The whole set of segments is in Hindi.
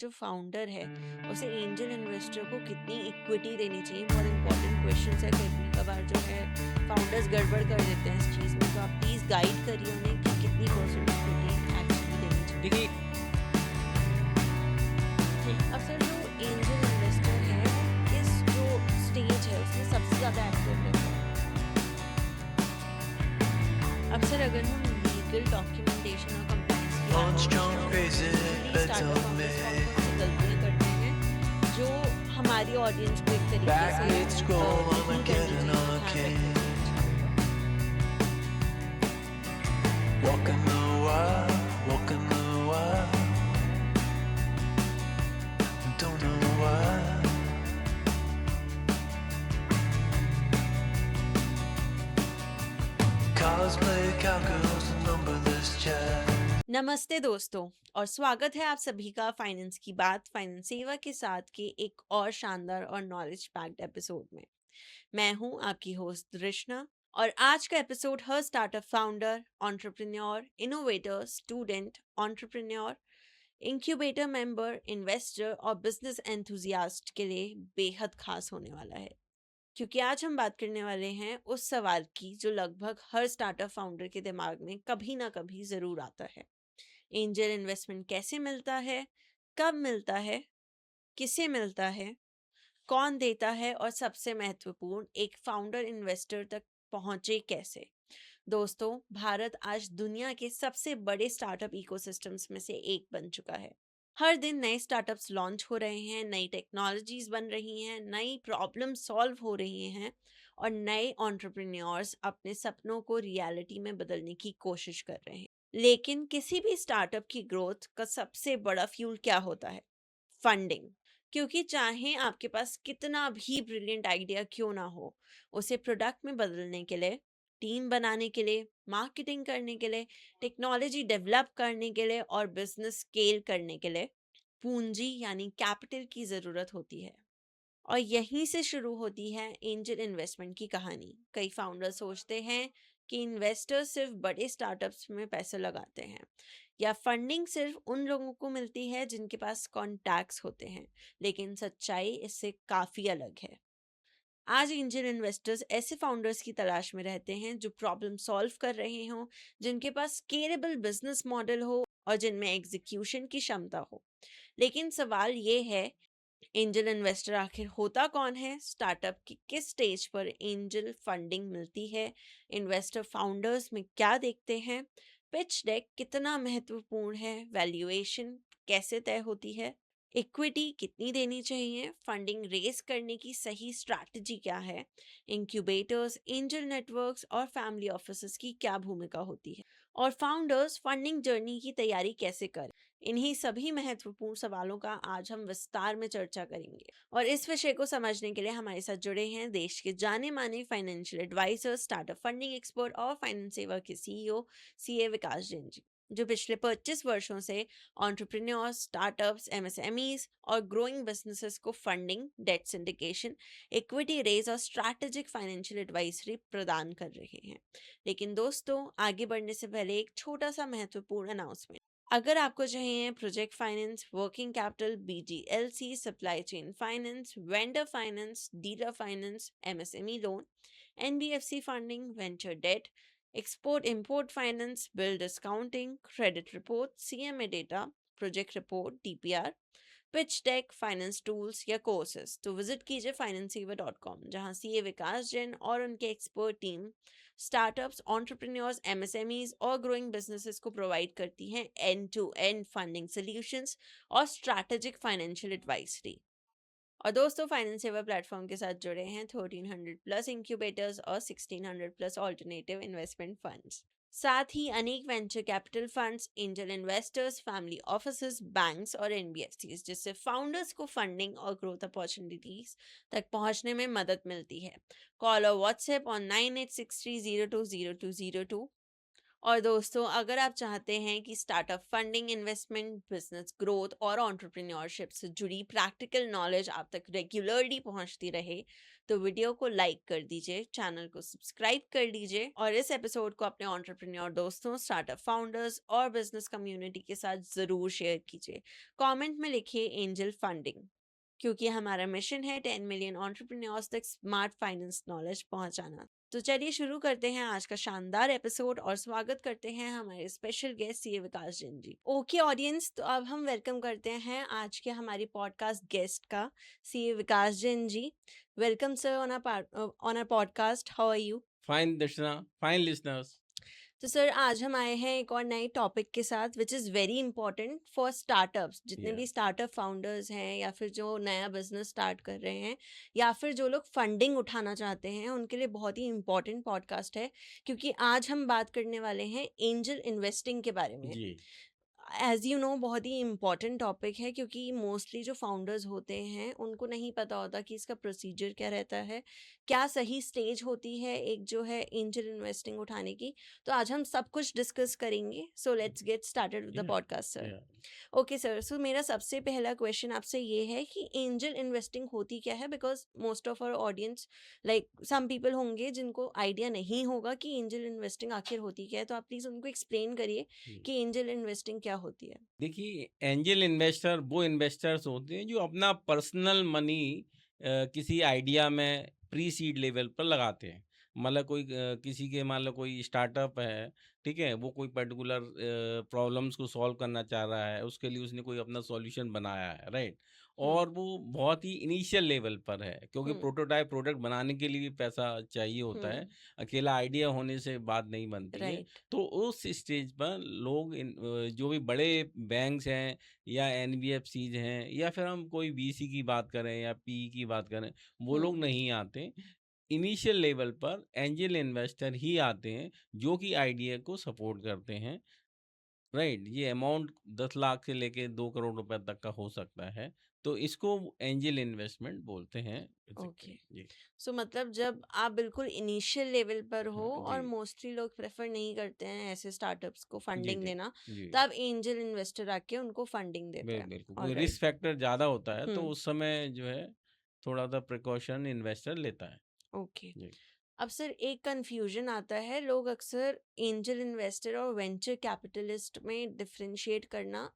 जो फाउंडर है उसे एंजल इन्वेस्टर को कितनी इक्विटी देनी चाहिए, बहुत इंपॉर्टेंट क्वेश्चन है। कभी कभार जो है फाउंडर्स गड़बड़ कर देते हैं इस चीज़ में, तो आप प्लीज़ गाइड करिए उन्हें कि कितनी परसेंट इक्विटी एक्चुअली देनी चाहिए। देखिए अब सर जो एंजल इन्वेस्टर है इस जो स्टेज है उसमें सबसे ज़्यादा एक्टिव रहता है। अब सर अगर हम लीगल डॉक्यूमेंटेशन और कंप्लायंस की बात करें तो स्टार्टअप फाउंडर्स कौन-कौन सी गलतियाँ करते हैं जो हमारी ऑडियंस को एक तरीके से नहीं करनी चाहिए, ध्यान रखनी चाहिए। Walking the world, don't know why. Cars play cowgirls and numberless chat. नमस्ते दोस्तों और स्वागत है आप सभी का फाइनेंस की बात फाइनेंस सेवा के साथ के एक और शानदार और नॉलेज पैक्ड एपिसोड में। मैं हूं आपकी होस्ट दृष्णा और आज का एपिसोड हर startup founder, entrepreneur, innovator, student, entrepreneur, incubator member, investor और बिजनेस एंथुजियास्ट के लिए बेहद खास होने वाला है, क्योंकि आज हम बात करने वाले हैं उस सवाल की जो लगभग हर स्टार्टअप फाउंडर के दिमाग में कभी ना कभी ज़रूर आता है। एंजल इन्वेस्टमेंट कैसे मिलता है, कब मिलता है, किसे मिलता है, कौन देता है और सबसे महत्वपूर्ण एक फाउंडर इन्वेस्टर तक पहुंचे कैसे। दोस्तों, भारत आज दुनिया के सबसे बड़े स्टार्टअप इकोसिस्टम्स में से एक बन चुका है। हर दिन नए स्टार्टअप्स लॉन्च हो रहे हैं, नई टेक्नोलॉजीज बन रही हैं, नई प्रॉब्लम सॉल्व हो रही हैं और नए एंटरप्रेन्योर्स अपने सपनों को रियलिटी में बदलने की कोशिश कर रहे हैं। लेकिन किसी भी स्टार्टअप की ग्रोथ का सबसे बड़ा फ्यूल क्या होता है? फंडिंग। क्योंकि चाहे आपके पास कितना भी ब्रिलियंट आइडिया क्यों ना हो, उसे प्रोडक्ट में बदलने के लिए, टीम बनाने के लिए, मार्केटिंग करने के लिए, टेक्नोलॉजी डेवलप करने के लिए और बिजनेस स्केल करने के लिए पूंजी यानी कैपिटल की ज़रूरत होती है। और यहीं से शुरू होती है एंजल इन्वेस्टमेंट की कहानी। कई फाउंडर सोचते हैं कि इन्वेस्टर्स सिर्फ बड़े स्टार्टअप्स में पैसे लगाते हैं या फंडिंग सिर्फ उन लोगों को मिलती है जिनके पास कॉन्टैक्ट्स होते हैं, लेकिन सच्चाई इससे काफ़ी अलग है। आज एंजल इन्वेस्टर्स ऐसे फाउंडर्स की तलाश में रहते हैं जो प्रॉब्लम सॉल्व कर रहे हों, जिनके पास स्केलेबल बिजनेस मॉडल हो और जिनमें एग्जीक्यूशन की क्षमता हो। लेकिन सवाल ये है, एंजल इन्वेस्टर आखिर होता कौन है? स्टार्टअप की किस स्टेज पर एंजल फंडिंग मिलती है? इन्वेस्टर फाउंडर्स में क्या देखते हैं? पिच डेक कितना महत्वपूर्ण है? वैल्यूएशन कैसे तय होती है? इक्विटी कितनी देनी चाहिए? फंडिंग रेस करने की सही स्ट्रैटेजी क्या है? इंक्यूबेटर्स, एंजल नेटवर्क्स और फैमिली ऑफिसेस की क्या भूमिका होती है? और फाउंडर्स फंडिंग जर्नी की तैयारी कैसे करें? इन्हीं सभी महत्वपूर्ण सवालों का आज हम विस्तार में चर्चा करेंगे और इस विषय को समझने के लिए हमारे साथ जुड़े हैं देश के जाने माने financial adviser, startup funding expert और फाइनेंस सेवा के सीईओ सीए विकास जैन जी, जो पिछले 25 वर्षों से एंटरप्रेन्योर्स, स्टार्टअप्स, एमएसएमईज और ग्रोइंग बिजनेसेस को funding, debt syndication, equity raise और स्ट्रैटेजिक फाइनेंशियल एडवाइजरी प्रदान कर रहे हैं। लेकिन दोस्तों, आगे बढ़ने से पहले एक छोटा सा महत्वपूर्ण अनाउंसमेंट। अगर आपको चाहिए project finance, working capital, BGLC, supply chain finance, vendor finance, dealer finance, MSME loan, NBFC funding, venture debt, export import finance, bill discounting, credit report, CMA data, project report, DPR, pitch deck, finance tools या कोर्सेज, तो विजिट कीजिए financesaver.com, जहां सीए विकास जैन और उनके expert team startups, entrepreneurs, MSMEs और ग्रोइंग बिजनेसेस को प्रोवाइड करती हैं end to end funding solutions और स्ट्रैटेजिक फाइनेंशियल एडवाइजरी। और दोस्तों, फाइनेंस सेवा प्लेटफॉर्म के साथ जुड़े हैं 1300 प्लस इंक्यूबेटर्स और 1600 प्लस ऑल्टरनेटिव इन्वेस्टमेंट फंड्स, साथ ही अनेक venture capital funds, angel investors, family offices, banks और एनबीएफसीज, जिससे फाउंडर्स को फंडिंग और ग्रोथ अपॉर्चुनिटीज तक पहुंचने में मदद मिलती है। कॉल और व्हाट्सएप ऑन 9863020202 और दोस्तों, अगर आप चाहते हैं कि startup funding, investment, business growth और एंटरप्रेन्योरशिप से जुड़ी प्रैक्टिकल नॉलेज आप तक रेगुलरली पहुंचती रहे, तो वीडियो को लाइक कर दीजिए, चैनल को सब्सक्राइब कर लीजिए और इस एपिसोड को अपने एंटरप्रेन्योर दोस्तों, स्टार्टअप फाउंडर्स और बिजनेस कम्युनिटी के साथ ज़रूर शेयर कीजिए। कमेंट में लिखिए एंजल फंडिंग, क्योंकि हमारा मिशन है 10 मिलियन एंटरप्रेन्योर्स तक स्मार्ट फाइनेंस नॉलेज पहुंचाना। तो चलिए शुरू करते हैं आज का शानदार एपिसोड और स्वागत करते हैं हमारे special guest CA Vikas Jain ji. Okay audience, तो अब हम वेलकम करते हैं आज के हमारी पॉडकास्ट गेस्ट का, CA Vikas Jain ji. Welcome sir on our podcast. How are you? Fine, Dashna. Fine, listeners. तो सर, आज हम आए हैं एक और नए टॉपिक के साथ which is very important for startups. जितने Yeah. भी स्टार्टअप फाउंडर्स हैं या फिर जो नया बिजनेस स्टार्ट कर रहे हैं या फिर जो लोग फंडिंग उठाना चाहते हैं, उनके लिए बहुत ही इंपॉर्टेंट पॉडकास्ट है, क्योंकि आज हम बात करने वाले हैं एंजल इन्वेस्टिंग के बारे में। जी एज़ यू नो, बहुत ही इम्पॉर्टेंट टॉपिक है, क्योंकि मोस्टली जो फाउंडर्स होते हैं उनको नहीं पता होता कि इसका प्रोसीजर क्या रहता है, क्या सही स्टेज होती है एक जो है एंजल इन्वेस्टिंग उठाने की। तो आज हम सब कुछ डिस्कस करेंगे। So let's get started with the Yeah. Podcast sir. Yeah. Okay sir, so मेरा सबसे पहला क्वेश्चन आपसे ये है कि एंजल इन्वेस्टिंग होती क्या है, because most of our audience, like some people होंगे जिनको आइडिया नहीं होगा कि एंजल इन्वेस्टिंग आखिर होती क्या है। तो आप प्लीज़ उनको एक्सप्लेन करिए कि एंजल इन्वेस्टिंग क्या होती है। देखिए, एंजल इन्वेस्टर वो इन्वेस्टर्स होते हैं जो अपना पर्सनल मनी किसी आइडिया में प्री सीड लेवल पर लगाते हैं। मतलब कोई किसी के मान लो कोई स्टार्टअप है, ठीक है, वो कोई पर्टिकुलर प्रॉब्लम्स को सॉल्व करना चाह रहा है, उसके लिए उसने कोई अपना सॉल्यूशन बनाया है, राइट। और वो बहुत ही इनिशियल लेवल पर है, क्योंकि प्रोटोटाइप प्रोडक्ट बनाने के लिए भी पैसा चाहिए होता है, अकेला आइडिया होने से बात नहीं बनती है। राइट। तो उस स्टेज पर लोग जो भी बड़े बैंक्स हैं या एनबीएफसीज हैं या फिर हम कोई वीसी की बात करें या पी की बात करें, वो लोग नहीं आते। इनिशियल लेवल पर एंजल इन्वेस्टर ही आते हैं जो कि आइडिया को सपोर्ट करते हैं, राइट। ये अमाउंट 10 लाख से लेके 2 करोड़ रुपए तक का हो सकता है, तो इसको एंजल इन्वेस्टमेंट बोलते हैं ओके। basically। जी सो मतलब जब आप बिल्कुल इनिशियल लेवल पर हो हाँ, और जी मोस्टली लोग प्रेफर नहीं करते हैं ऐसे स्टार्टअप्स को जी फंडिंग जी देना, जी तब एंजल इन्वेस्टर आके उनको फंडिंग देता है। बिल्कुल कोई ऑलराइट। रिस्क फैक्टर ज़्यादा होता है तो हम्म। उस समय जो है थोड़ा सा प्रिकॉशन इन्वेस्टर लेता है। ओके। जी अब सर, एक कंफ्यूजन आता है, लोग अक्सर एंजल इन्वेस्टर और वेंचर कैपिटलिस्ट में डिफरेंशिएट करना,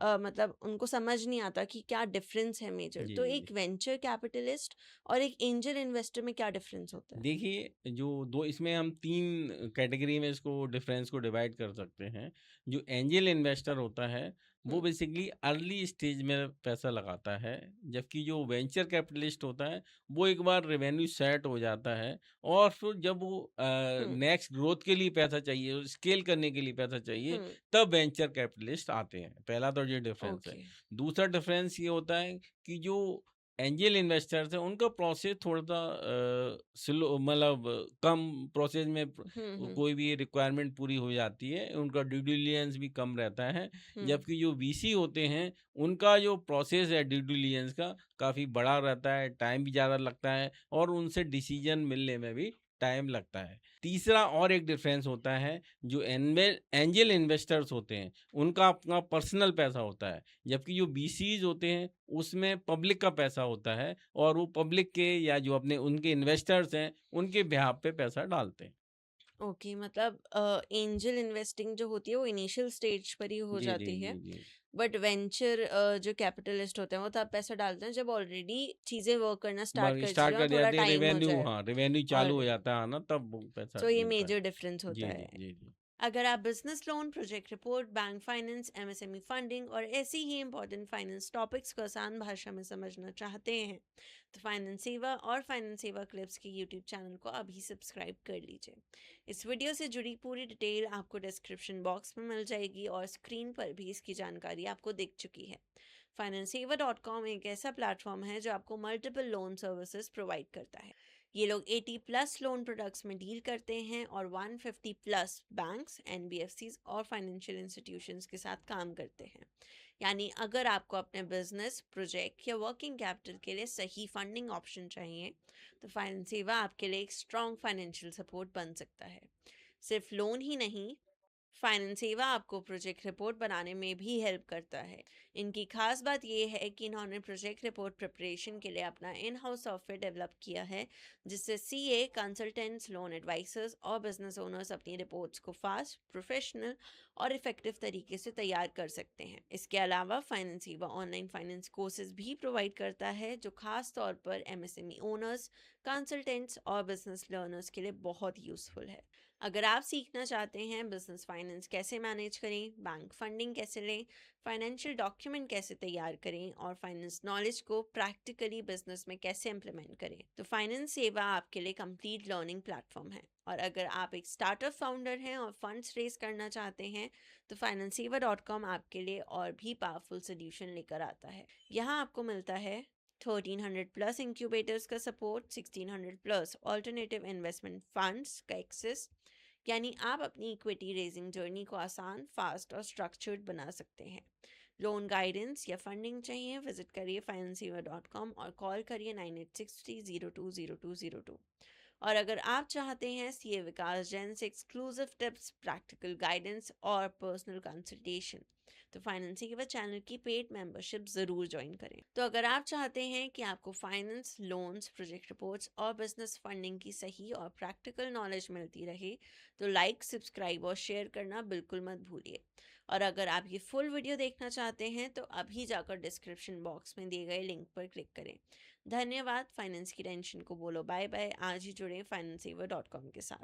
मतलब उनको समझ नहीं आता कि क्या डिफरेंस है मेजर। जी तो जी एक वेंचर कैपिटलिस्ट और एक एंजल इन्वेस्टर में क्या डिफरेंस होता है? देखिए, जो दो इसमें हम 3 कैटेगरी में इसको डिफरेंस को डिवाइड कर सकते हैं। जो एंजल इन्वेस्टर होता है वो बेसिकली अर्ली स्टेज में पैसा लगाता है, जबकि जो वेंचर कैपिटलिस्ट होता है वो एक बार रेवेन्यू सेट हो जाता है और फिर जब वो हम्म। नेक्स्ट ग्रोथ के लिए पैसा चाहिए, स्केल करने के लिए पैसा चाहिए, हम्म। तब वेंचर कैपिटलिस्ट आते हैं। पहला तो ये डिफरेंस है। ओके। दूसरा डिफरेंस ये होता है कि जो एंजल इन्वेस्टर्स हैं उनका प्रोसेस थोड़ा सा स्लो, मतलब कम प्रोसेस में हम्म। कोई भी रिक्वायरमेंट पूरी हो जाती है, उनका ड्यू डिलिजेंस भी कम रहता है। हम्म। जबकि जो वीसी होते हैं उनका जो प्रोसेस है ड्यू डिलिजेंस का काफ़ी बड़ा रहता है, टाइम भी ज़्यादा लगता है और उनसे डिसीजन मिलने में भी टाइम लगता है। तीसरा और एक डिफरेंस होता है, जो एंजल इन्वेस्टर्स होते हैं उनका अपना पर्सनल पैसा होता है, जबकि जो बीसीज होते हैं उसमें पब्लिक का पैसा होता है और वो पब्लिक के या जो अपने उनके इन्वेस्टर्स हैं उनके बिहाफ पे पैसा डालते हैं। ओके, मतलब एंजल इन्वेस्टिंग जो होती है वो इनिशियल स्टेज पर ही हो जी जी जाती जी है, जी बट वेंचर जो कैपिटलिस्ट होते हैं वो तब पैसा डालते हैं जब ऑलरेडी चीज़ें वर्क करना स्टार्ट कर स्टार्ट चुकी हैं और कर थोड़ा जाते हैं, टाइम हो रेवेन्यू, जाए। हाँ, रेवेन्यू चालू और हो जाता है ना, तब वो पैसा तो ये मिलता है। मेजर डिफरेंस होता जी है। जी जी जी अगर आप business loan, project report, bank finance, MSME funding और ऐसी ही इंपॉर्टेंट फाइनेंस टॉपिक्स को आसान भाषा में समझना चाहते हैं, तो फाइनेंस सेवा और फाइनेंस सेवा क्लिप्स के यूट्यूब चैनल को अभी सब्सक्राइब कर लीजिए। इस वीडियो से जुड़ी पूरी डिटेल आपको डिस्क्रिप्शन बॉक्स में मिल जाएगी और स्क्रीन पर भी इसकी जानकारी आपको दिख चुकी है। financesaver.com एक ऐसा प्लेटफॉर्म है जो आपको मल्टीपल लोन सर्विसेज प्रोवाइड करता है। ये लोग 80+ लोन प्रोडक्ट्स में डील करते हैं और 150+ बैंक्स, एनबीएफसीज और फाइनेंशियल इंस्टीट्यूशंस के साथ काम करते हैं। यानी अगर आपको अपने बिजनेस, प्रोजेक्ट या वर्किंग कैपिटल के लिए सही फंडिंग ऑप्शन चाहिए, तो फाइनेंस सेवा आपके लिए एक स्ट्रॉन्ग फाइनेंशियल सपोर्ट बन सकता है। सिर्फ लोन ही नहीं, फाइनेंस सेवा आपको प्रोजेक्ट रिपोर्ट बनाने में भी हेल्प करता है। इनकी खास बात यह है कि इन्होंने प्रोजेक्ट रिपोर्ट प्रिपरेशन के लिए अपना इन हाउस सॉफ्टवेयर डेवलप किया है, जिससे सीए, कंसल्टेंट्स, लोन एडवाइजर्स और बिजनेस ओनर्स अपनी रिपोर्ट्स को फास्ट, प्रोफेशनल और इफेक्टिव तरीके से तैयार कर सकते हैं। इसके अलावा फाइनेंस सेवा ऑनलाइन फाइनेंस कोर्सेज भी प्रोवाइड करता है, जो खास तौर पर एमएसएमई ओनर्स, कंसल्टेंट्स और बिजनेस लर्नर्स के लिए बहुत यूजफुल है। अगर आप सीखना चाहते हैं बिजनेस फाइनेंस कैसे मैनेज करें, बैंक फंडिंग कैसे लें, फाइनेंशियल डॉक्यूमेंट कैसे तैयार करें और फाइनेंस नॉलेज को प्रैक्टिकली बिजनेस में कैसे इम्प्लीमेंट करें, तो फाइनेंस सेवा आपके लिए कंप्लीट लर्निंग प्लेटफॉर्म है। और अगर आप एक स्टार्टअप फाउंडर हैं और फंड्स रेज करना चाहते हैं, तो financesaver.com आपके लिए और भी पावरफुल सोल्यूशन लेकर आता है। यहाँ आपको मिलता है 1300 प्लस इंक्यूबेटर्स का support, 1600 plus alternative investment funds का एक्सेस, यानी आप अपनी इक्विटी रेजिंग जर्नी को आसान, फास्ट और स्ट्रक्चर्ड बना सकते हैं। लोन गाइडेंस या फंडिंग चाहिए, विजिट करिए financesaver.com और कॉल करिए 9863020202। और अगर आप चाहते हैं सीए विकास जैन से एक्सक्लूसिव टिप्स, प्रैक्टिकल गाइडेंस और पर्सनल कंसल्टेशन, तो फाइनेंस सेवा चैनल की पेड मेंबरशिप ज़रूर ज्वाइन करें। तो अगर आप चाहते हैं कि आपको फाइनेंस, लोन्स, प्रोजेक्ट रिपोर्ट्स और बिजनेस फंडिंग की सही और प्रैक्टिकल नॉलेज मिलती रहे, तो लाइक, सब्सक्राइब और शेयर करना बिल्कुल मत भूलिए। और अगर आप ये फुल वीडियो देखना चाहते हैं तो अभी जाकर डिस्क्रिप्शन बॉक्स में दिए गए लिंक पर क्लिक करें। धन्यवाद। फाइनेंस की टेंशन को बोलो बाय बाय। आज ही जुड़े financesaver.com के साथ।